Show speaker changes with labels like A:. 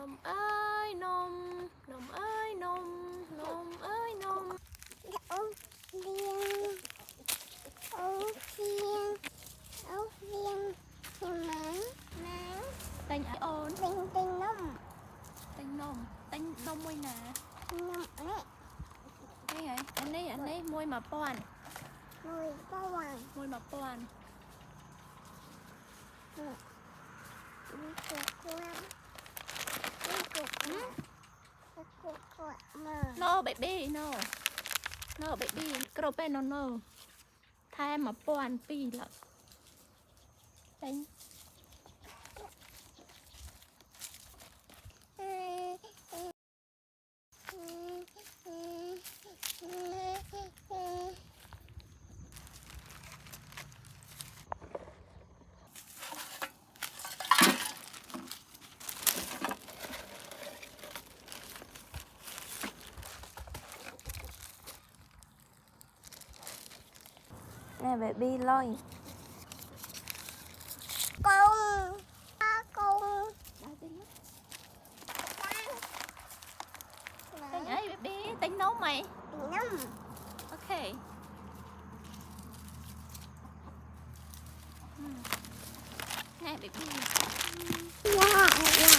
A: Nôm ơi nôm, nôm ơi nôm, nôm ơi nôm.
B: Ốc viên, ốc viên, ốc viên, máng, máng.
A: Tên ai ôn?
B: Tinh tinh nôm.
A: Tên nôm môi nè.
B: Nôm ấy.
A: Đây hả? Anh ấy môi mà pon.
B: Mùi bao hoàng.
A: Môi mà pon. No baby no. No baby. Krope no no. Thay mà pon pi lận. Tên. Nè baby lôi.
B: Cung. Cung.
A: Tên ấy baby, tên nấu mày.
B: Nôm.
A: Ok. Nè baby.
B: Wow.